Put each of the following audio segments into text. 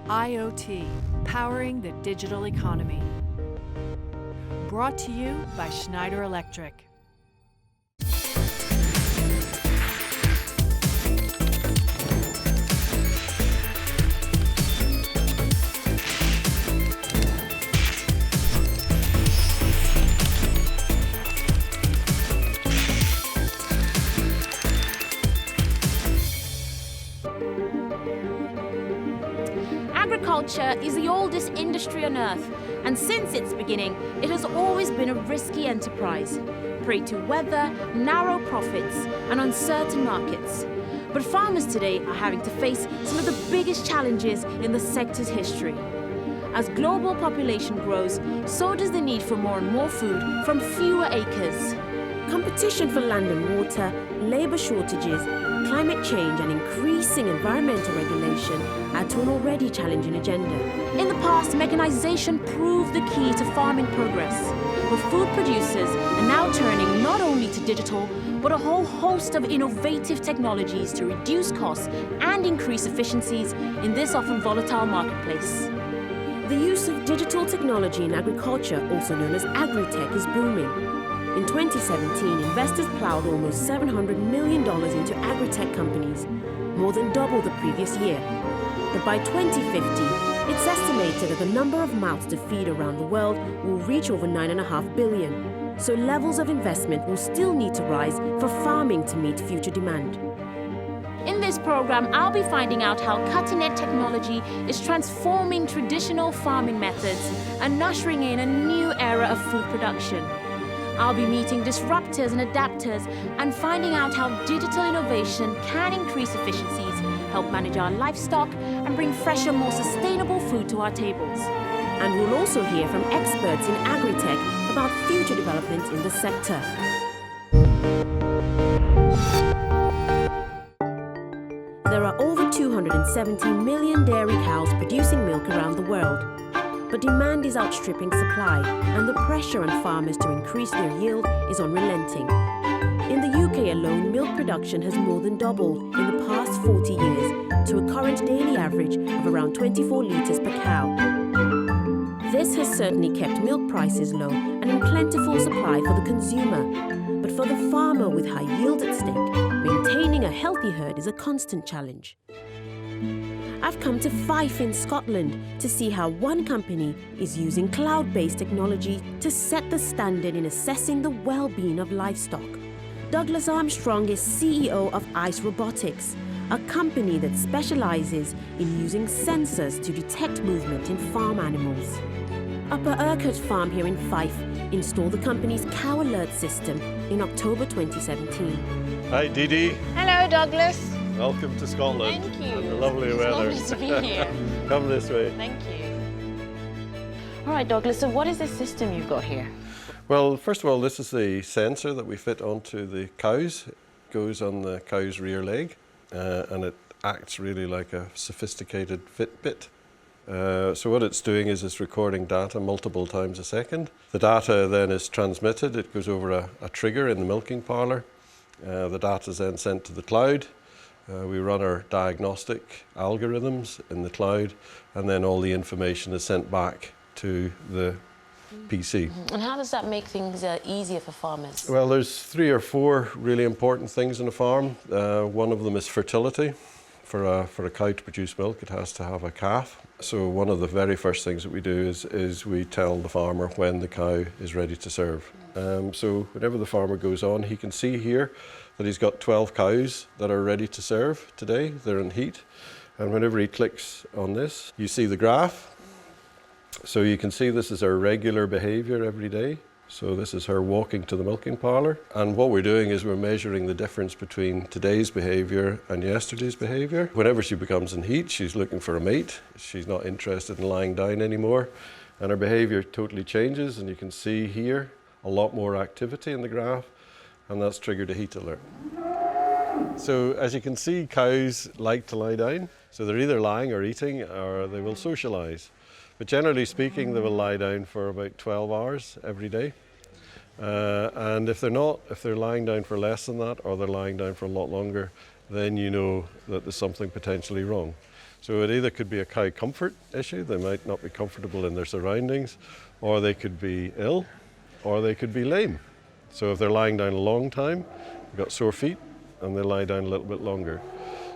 IoT, powering the digital economy. Brought to you by Schneider Electric. Agriculture is the oldest industry on earth, and since its beginning, it has always been a risky enterprise, prey to weather, narrow profits, and uncertain markets. But farmers today are having to face some of the biggest challenges in the sector's history. As global population grows, so does the need for more and more food from fewer acres. Competition for land and water, labour shortages, climate change and increasing environmental regulation add to an already challenging agenda. In the past, mechanization proved the key to farming progress, but food producers are now turning not only to digital, but a whole host of innovative technologies to reduce costs and increase efficiencies in this often volatile marketplace. The use of digital technology in agriculture, also known as agri-tech, is booming. In 2017, investors ploughed almost $700 million into agri-tech companies, more than double the previous year. But by 2050, it's estimated that the number of mouths to feed around the world will reach over 9.5 billion. So levels of investment will still need to rise for farming to meet future demand. In this program, I'll be finding out how cutting-edge technology is transforming traditional farming methods and ushering in a new era of food production. I'll be meeting disruptors and adapters and finding out how digital innovation can increase efficiencies, help manage our livestock, and bring fresher, more sustainable food to our tables. And we'll also hear from experts in agri-tech about future developments in the sector. There are over 270 million dairy cows producing milk around the world. But demand is outstripping supply, and the pressure on farmers to increase their yield is unrelenting. In the UK alone, milk production has more than doubled in the past 40 years to a current daily average of around 24 litres per cow. This has certainly kept milk prices low and in plentiful supply for the consumer. But for the farmer with high yields at stake, maintaining a healthy herd is a constant challenge. I've come to Fife in Scotland to see how one company is using cloud-based technology to set the standard in assessing the well-being of livestock. Douglas Armstrong is CEO of ICE Robotics, a company that specializes in using sensors to detect movement in farm animals. Upper Urquhart Farm here in Fife installed the company's cow alert system in October 2017. Hi, Dee Dee. Hello, Douglas. Welcome to Scotland. Thank you. And the lovely weather. It's lovely to be here. Come this way. Thank you. All right, Douglas, so what is the system you've got here? Well, first of all, this is the sensor that we fit onto the cows. It goes on the cow's rear leg, and it acts really like a sophisticated Fitbit. So what it's doing is it's recording data multiple times a second. The data then is transmitted. It goes over a trigger in the milking parlour. The data is then sent to the cloud. We run our diagnostic algorithms in the cloud, and then all the information is sent back to the PC. And how does that make things easier for farmers? Well, there's 3 or 4 really important things in a farm. One of them is fertility. For a cow to produce milk, it has to have a calf. So one of the very first things that we do is we tell the farmer when the cow is ready to serve. So whenever the farmer goes on, he can see here that he's got 12 cows that are ready to serve today. They're in heat. And whenever he clicks on this, you see the graph. So you can see this is her regular behavior every day. So this is her walking to the milking parlour. And what we're doing is we're measuring the difference between today's behavior and yesterday's behavior. Whenever she becomes in heat, she's looking for a mate. She's not interested in lying down anymore. And her behavior totally changes. And you can see here a lot more activity in the graph. And that's triggered a heat alert. So as you can see, cows like to lie down. So they're either lying or eating, or they will socialise. But generally speaking, they will lie down for about 12 hours every day. And if they're lying down for less than that, or they're lying down for a lot longer, then you know that there's something potentially wrong. So it either could be a cow comfort issue, they might not be comfortable in their surroundings, or they could be ill, or they could be lame. So if they're lying down a long time, they've got sore feet, and they lie down a little bit longer.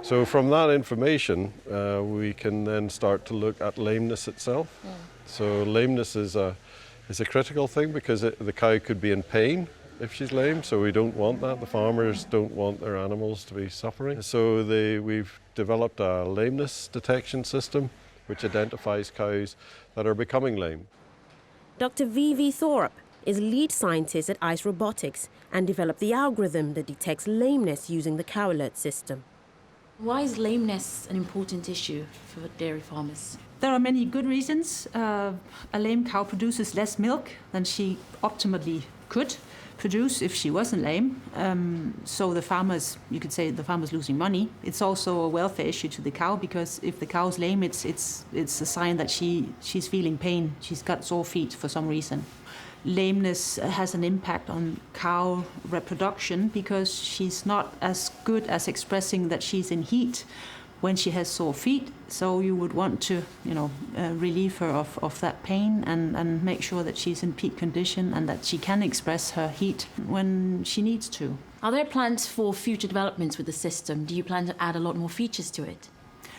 So from that information, we can then start to look at lameness itself. So lameness is a critical thing because the cow could be in pain if she's lame, so we don't want that. The farmers don't want their animals to be suffering. So we've developed a lameness detection system which identifies cows that are becoming lame. Dr. V.V. Thorpe is lead scientist at ICE Robotics and developed the algorithm that detects lameness using the Cow Alert system. Why is lameness an important issue for dairy farmers? There are many good reasons. A lame cow produces less milk than she optimally could produce if she wasn't lame. So the farmers, you could say the farmer's losing money. It's also a welfare issue to the cow because if the cow's lame, it's a sign that she's feeling pain. She's got sore feet for some reason. Lameness has an impact on cow reproduction because she's not as good as expressing that she's in heat when she has sore feet. So you would want to, relieve her of that pain and make sure that she's in peak condition and that she can express her heat when she needs to. Are there plans for future developments with the system? Do you plan to add a lot more features to it?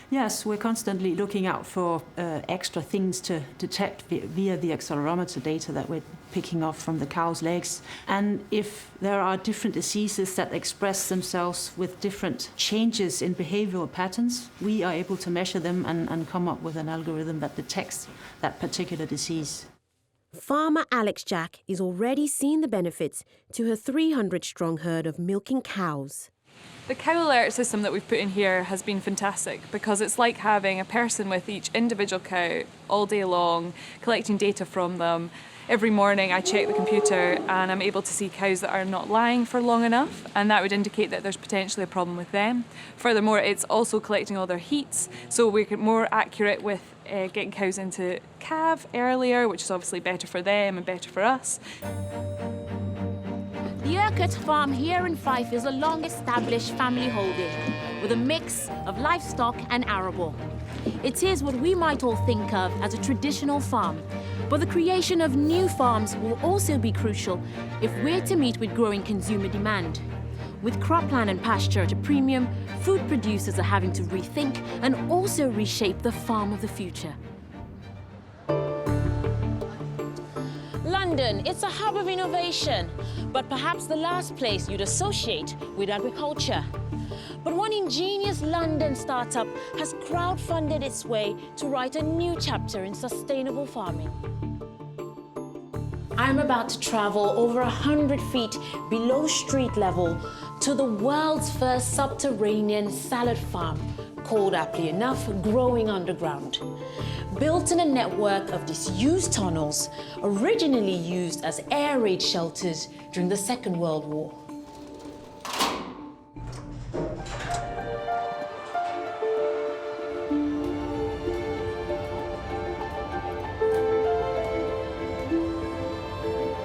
Yes, we're constantly looking out for extra things to detect via the accelerometer data that we're picking up from the cow's legs. And if there are different diseases that express themselves with different changes in behavioral patterns, we are able to measure them and come up with an algorithm that detects that particular disease. Farmer Alex Jack is already seeing the benefits to her 300-strong herd of milking cows. The Cow Alert system that we've put in here has been fantastic because it's like having a person with each individual cow all day long, collecting data from them. Every morning I check the computer and I'm able to see cows that are not lying for long enough, and that would indicate that there's potentially a problem with them. Furthermore, it's also collecting all their heats, so we're more accurate with getting cows into calve earlier, which is obviously better for them and better for us. The Urquhart farm here in Fife is a long-established family holding with a mix of livestock and arable. It is what we might all think of as a traditional farm, but the creation of new farms will also be crucial if we're to meet with growing consumer demand. With cropland and pasture at a premium, food producers are having to rethink and also reshape the farm of the future. London, it's a hub of innovation, but perhaps the last place you'd associate with agriculture. But one ingenious London startup has crowdfunded its way to write a new chapter in sustainable farming. I'm about to travel over 100 feet below street level to the world's first subterranean salad farm, called aptly enough Growing Underground. Built in a network of disused tunnels, originally used as air raid shelters during the Second World War.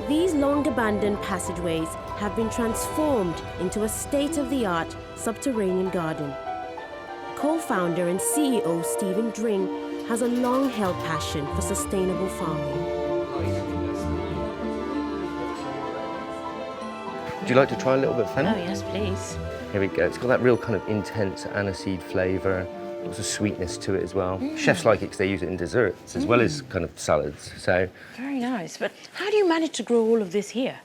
These long-abandoned passageways have been transformed into a state-of-the-art subterranean garden. Co-founder and CEO Stephen Dring has a long-held passion for sustainable farming. Would you like to try a little bit of fennel? Oh yes, please. Here we go. It's got that real kind of intense aniseed flavour, lots of sweetness to it as well. Chefs like it because they use it in desserts as well as kind of salads. So Very nice, but how do you manage to grow all of this here?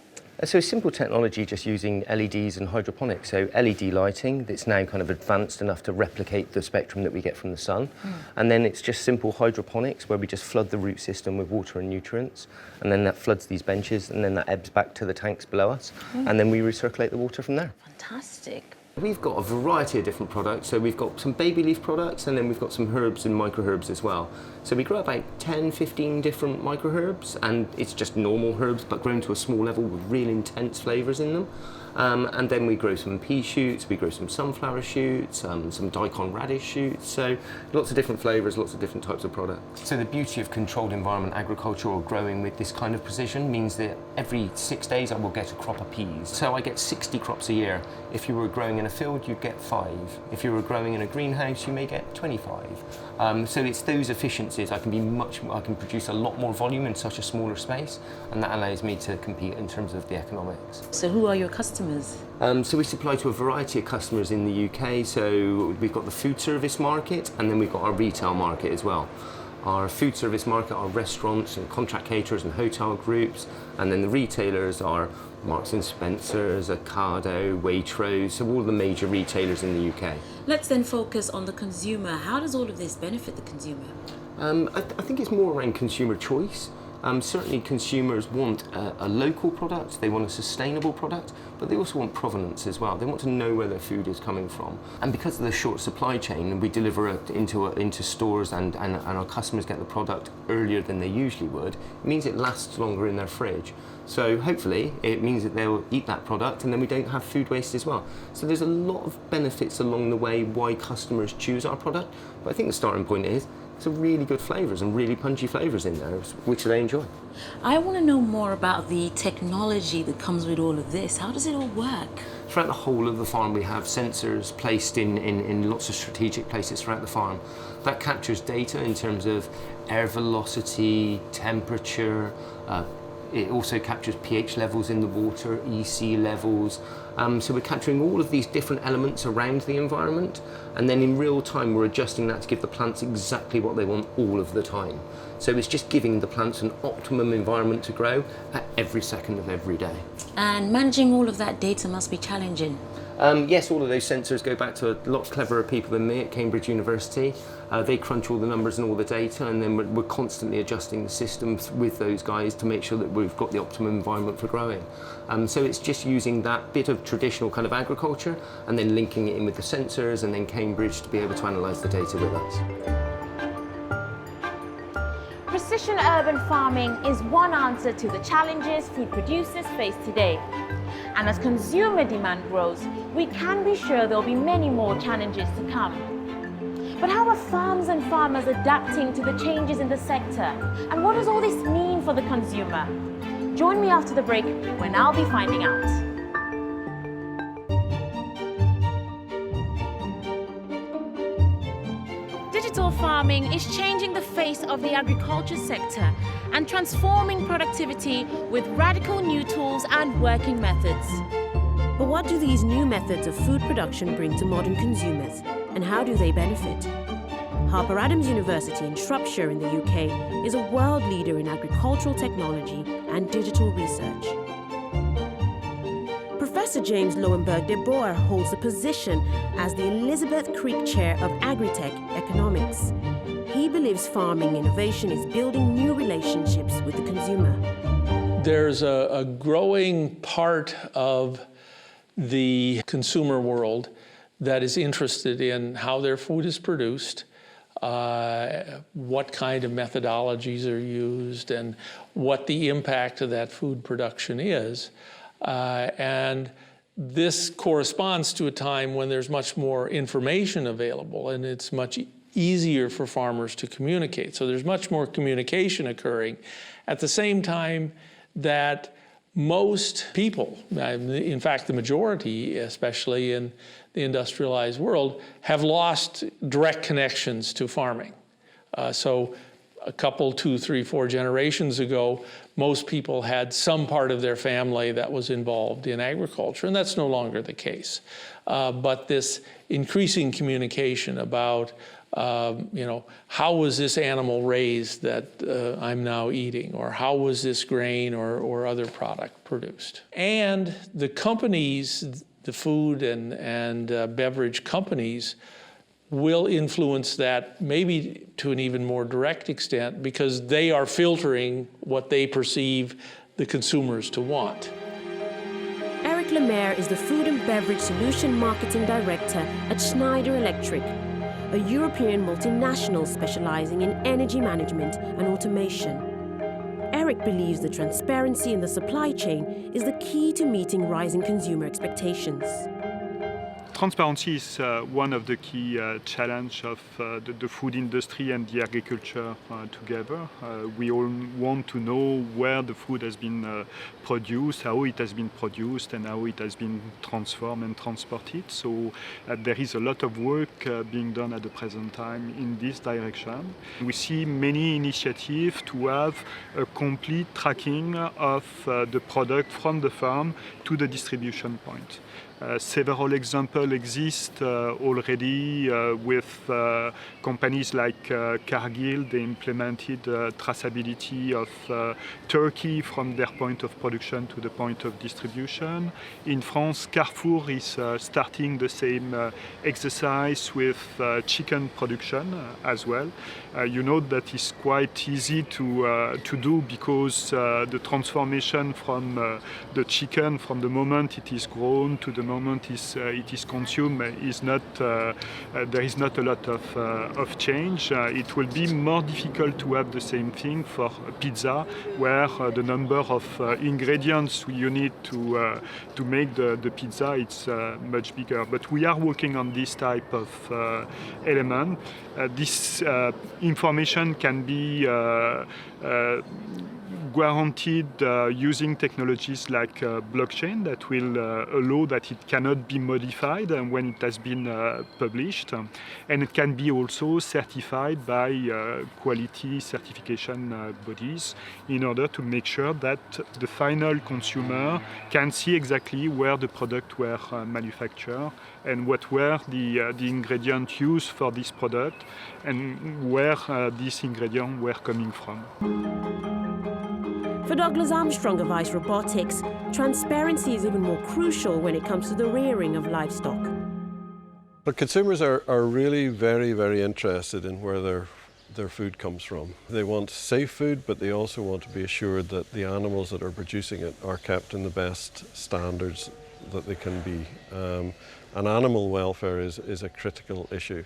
So simple technology, just using LEDs and hydroponics. So LED lighting that's now kind of advanced enough to replicate the spectrum that we get from the sun. And then it's just simple hydroponics where we just flood the root system with water and nutrients. And then that floods these benches and then that ebbs back to the tanks below us. And then we recirculate the water from there. Fantastic. We've got a variety of different products. So we've got some baby leaf products and then we've got some herbs and microherbs as well. So we grow about 10, 15 different microherbs, and it's just normal herbs but grown to a small level with real intense flavours in them. And then we grow some pea shoots, we grow some sunflower shoots, some daikon radish shoots. So lots of different flavours, lots of different types of products. So the beauty of controlled environment agriculture or growing with this kind of precision means that every 6 days I will get a crop of peas. So I get 60 crops a year. If you were growing in a field, you'd get 5. If you were growing in a greenhouse, you may get 25. So it's those efficiencies. I can produce a lot more volume in such a smaller space, and that allows me to compete in terms of the economics. So who are your customers? So we supply to a variety of customers in the UK. So we've got the food service market, and then we've got our retail market as well. Our food service market are restaurants and contract caterers and hotel groups, and then the retailers are Marks and Spencer's, Ocado, Waitrose, so all the major retailers in the UK. Let's then focus on the consumer. How does all of this benefit the consumer? I think it's more around consumer choice. Certainly consumers want a local product, they want a sustainable product, but they also want provenance as well. They want to know where their food is coming from. And because of the short supply chain, we deliver it into stores and our customers get the product earlier than they usually would, it means it lasts longer in their fridge. So hopefully it means that they'll eat that product and then we don't have food waste as well. So there's a lot of benefits along the way why customers choose our product, but I think the starting point is some really good flavours and really punchy flavours in there, which they enjoy. I want to know more about the technology that comes with all of this. How does it all work? Throughout the whole of the farm we have sensors placed in lots of strategic places throughout the farm. That captures data in terms of air velocity, temperature, it also captures pH levels in the water, EC levels. So we're capturing all of these different elements around the environment, and then in real time we're adjusting that to give the plants exactly what they want all of the time. So it's just giving the plants an optimum environment to grow at every second of every day. And managing all of that data must be challenging. Yes, all of those sensors go back to a lot cleverer people than me at Cambridge University. They crunch all the numbers and all the data, and then we're constantly adjusting the systems with those guys to make sure that we've got the optimum environment for growing. So it's just using that bit of traditional kind of agriculture and then linking it in with the sensors and then Cambridge to be able to analyse the data with us. Precision urban farming is one answer to the challenges food producers face today. And as consumer demand grows, we can be sure there'll be many more challenges to come. But how are farms and farmers adapting to the changes in the sector? And what does all this mean for the consumer? Join me after the break when I'll be finding out. Digital farming is changing the face of the agriculture sector and transforming productivity with radical new tools and working methods. But what do these new methods of food production bring to modern consumers, and how do they benefit? Harper Adams University in Shropshire in the UK is a world leader in agricultural technology and digital research. Professor James Lowenberg de Boer holds the position as the Elizabeth Creek Chair of Agritech Economics. He believes farming innovation is building new relationships with the consumer. There's a growing part of the consumer world that is interested in how their food is produced, what kind of methodologies are used, and what the impact of that food production is. And this corresponds to a time when there's much more information available and it's much easier for farmers to communicate. So there's much more communication occurring at the same time that most people, in fact the majority, especially in the industrialized world, have lost direct connections to farming. So a couple, 2, 3, 4 generations ago, most people had some part of their family that was involved in agriculture, and that's no longer the case. But this increasing communication about, how was this animal raised that I'm now eating, or how was this grain or other product produced? And the companies, the food and beverage companies, will influence that maybe to an even more direct extent because they are filtering what they perceive the consumers to want. Eric Lemaire is the Food and Beverage Solution Marketing Director at Schneider Electric, a European multinational specializing in energy management and automation. Eric believes that transparency in the supply chain is the key to meeting rising consumer expectations. Transparency is one of the key challenges of the food industry and the agriculture together. We all want to know where the food has been produced, how it has been produced, and how it has been transformed and transported. So there is a lot of work being done at the present time in this direction. We see many initiatives to have a complete tracking of the product from the farm to the distribution point. Several examples exist already with companies like Cargill. They implemented traceability of turkey from their point of production to the point of distribution. In France, Carrefour is starting the same exercise with chicken production as well. You know that is quite easy to do because the transformation from the chicken from the moment it is grown to the moment it is consumed is not there is not a lot of change. It will be more difficult to have the same thing for pizza, where the number of ingredients you need to make the pizza it's much bigger. But we are working on this type of element. This information can be guaranteed using technologies like blockchain that will allow that it cannot be modified when it has been published, and it can be also certified by quality certification bodies in order to make sure that the final consumer can see exactly where the product were manufactured and what were the ingredients used for this product and where these ingredients were coming from. For Douglas Armstrong of ICE Robotics, transparency is even more crucial when it comes to the rearing of livestock. But consumers are really very, very interested in where their food comes from. They want safe food, but they also want to be assured that the animals that are producing it are kept in the best standards that they can be. And animal welfare is a critical issue.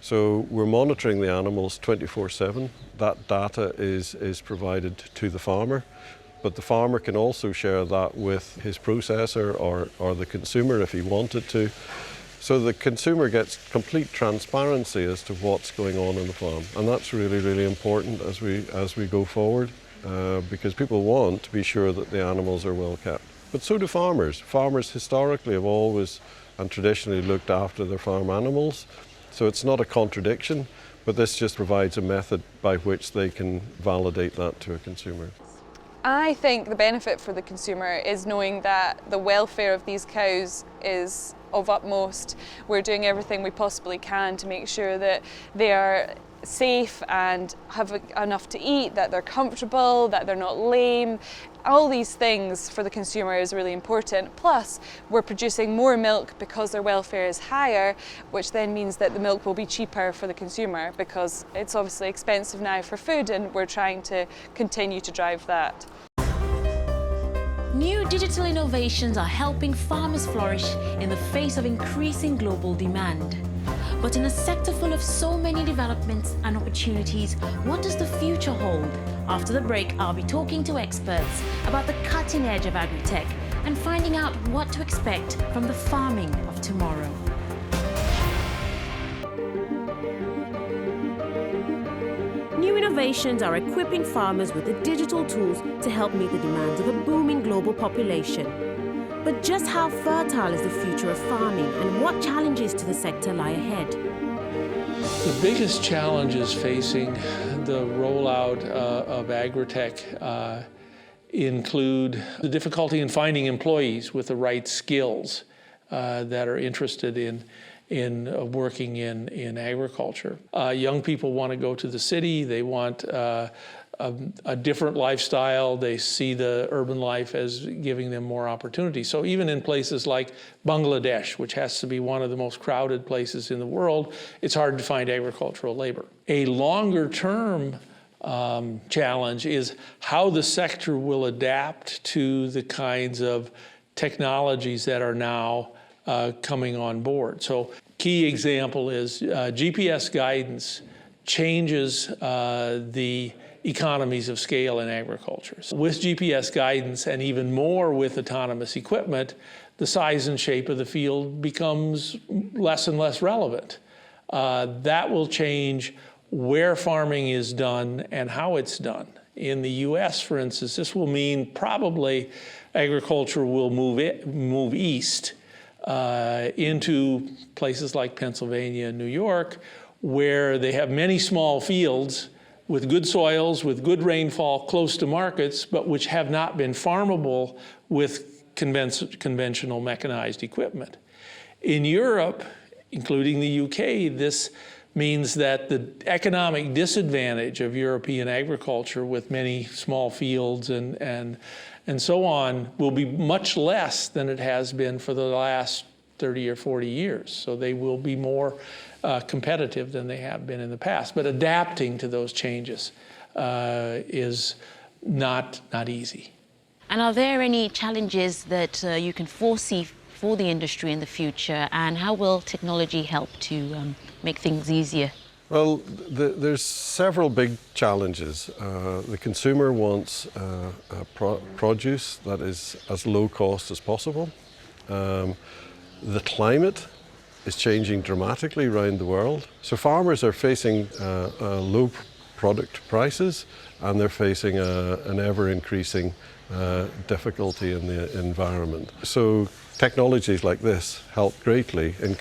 So we're monitoring the animals 24/7. That data is provided to the farmer, but the farmer can also share that with his processor or the consumer if he wanted to. So the consumer gets complete transparency as to what's going on in the farm. And that's really, really important as we go forward, because people want to be sure that the animals are well kept. But so do farmers. Farmers historically have always and traditionally looked after their farm animals. So it's not a contradiction, but this just provides a method by which they can validate that to a consumer. I think the benefit for the consumer is knowing that the welfare of these cows is of utmost. We're doing everything we possibly can to make sure that they are safe and have enough to eat, that they're comfortable, that they're not lame. All these things for the consumer is really important. Plus, we're producing more milk because their welfare is higher, which then means that the milk will be cheaper for the consumer because it's obviously expensive now for food, and we're trying to continue to drive that. New digital innovations are helping farmers flourish in the face of increasing global demand. But in a sector full of so many developments and opportunities, what does the future hold? After the break, I'll be talking to experts about the cutting edge of agri-tech and finding out what to expect from the farming of tomorrow. New innovations are equipping farmers with the digital tools to help meet the demands of a booming global population. But just how fertile is the future of farming, and what challenges to the sector lie ahead? The biggest challenges facing the rollout of agri-tech include the difficulty in finding employees with the right skills that are interested in working in agriculture. Young people want to go to the city. They want a different lifestyle. They see the urban life as giving them more opportunity. So even in places like Bangladesh, which has to be one of the most crowded places in the world, it's hard to find agricultural labor. A longer term challenge is how the sector will adapt to the kinds of technologies that are now coming on board. So key example is GPS guidance changes the economies of scale in agriculture. So with GPS guidance and even more with autonomous equipment, the size and shape of the field becomes less and less relevant. That will change where farming is done and how it's done. In the US, for instance, this will mean probably agriculture will move east into places like Pennsylvania and New York, where they have many small fields with good soils, with good rainfall, close to markets, but which have not been farmable with conventional mechanized equipment. In Europe, including the UK, this means that the economic disadvantage of European agriculture with many small fields and so on will be much less than it has been for the last 30 or 40 years. So they will be more competitive than they have been in the past. But adapting to those changes is not easy. And are there any challenges that you can foresee for the industry in the future, and how will technology help to make things easier? Well, there's several big challenges. The consumer wants produce that is as low cost as possible. The climate is changing dramatically around the world. So farmers are facing low product prices, and they're facing an ever-increasing difficulty in the environment. So technologies like this help greatly in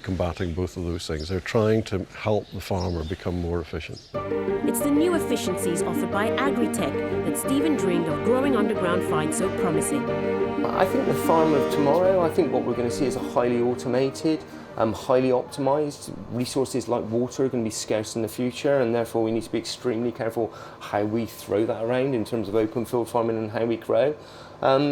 combating both of those things. They're trying to help the farmer become more efficient. It's the new efficiencies offered by Agritech that Stephen Dring of Growing Underground finds so promising. I think the farm of tomorrow, I think what we're going to see is a highly automated, highly optimized. Resources like water are going to be scarce in the future, and therefore we need to be extremely careful how we throw that around in terms of open field farming and how we grow.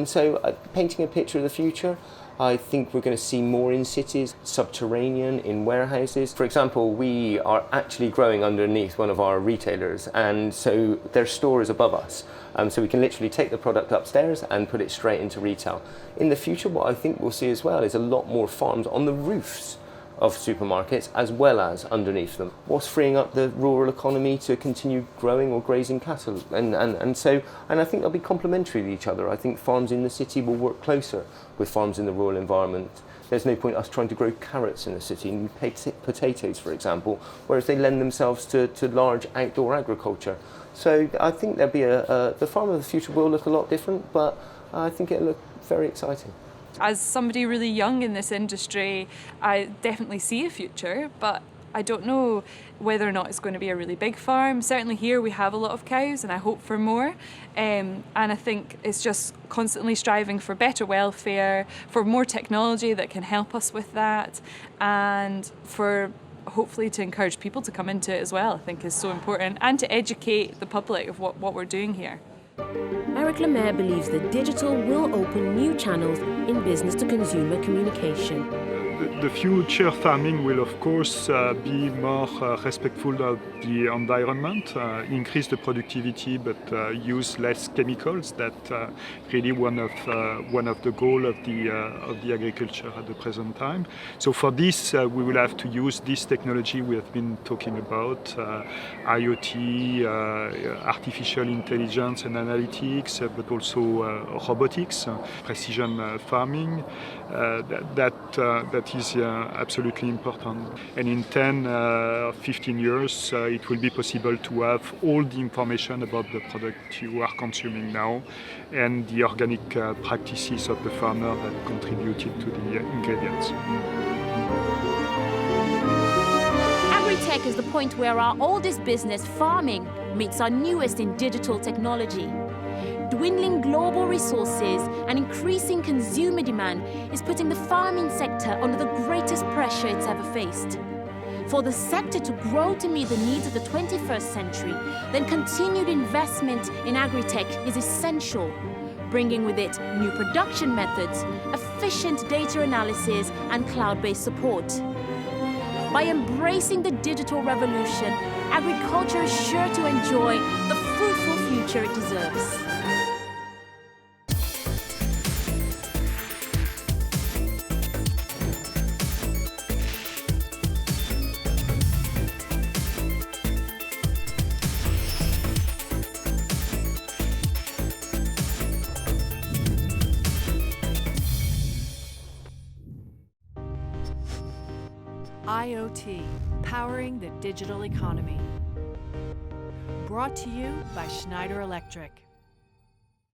So painting a picture of the future, I think we're going to see more in cities, subterranean, in warehouses. For example, we are actually growing underneath one of our retailers, and so their store is above us. So we can literally take the product upstairs and put it straight into retail. In the future, what I think we'll see as well is a lot more farms on the roofs of supermarkets as well as underneath them, whilst freeing up the rural economy to continue growing or grazing cattle. And I think they'll be complementary to each other. I think farms in the city will work closer with farms in the rural environment. There's no point us trying to grow carrots in the city and potatoes, for example, whereas they lend themselves to large outdoor agriculture. So I think there'll be the farm of the future will look a lot different, but I think it'll look very exciting. As somebody really young in this industry, I definitely see a future, but I don't know whether or not it's going to be a really big farm. Certainly here we have a lot of cows, and I hope for more. And I think it's just constantly striving for better welfare, for more technology that can help us with that, and for hopefully to encourage people to come into it as well, I think is so important, and to educate the public of what we're doing here. Eric Lemaire believes that digital will open new channels in business-to-consumer communication. The future farming will, of course, be more respectful of the environment, increase the productivity, but use less chemicals. That's really one of the goals of the agriculture at the present time. So for this, we will have to use this technology we have been talking about, IoT, artificial intelligence and analytics, but also robotics, precision farming. That is absolutely important. And in 10, 15 years, it will be possible to have all the information about the product you are consuming now and the organic practices of the farmer that contributed to the ingredients. Agritech is the point where our oldest business, farming, meets our newest in digital technology. Dwindling global resources and increasing consumer demand is putting the farming sector under the greatest pressure it's ever faced. For the sector to grow to meet the needs of the 21st century, then continued investment in agritech is essential, bringing with it new production methods, efficient data analysis, and cloud-based support. By embracing the digital revolution, agriculture is sure to enjoy the fruitful future it deserves. IoT, powering the digital economy. Brought to you by Schneider Electric.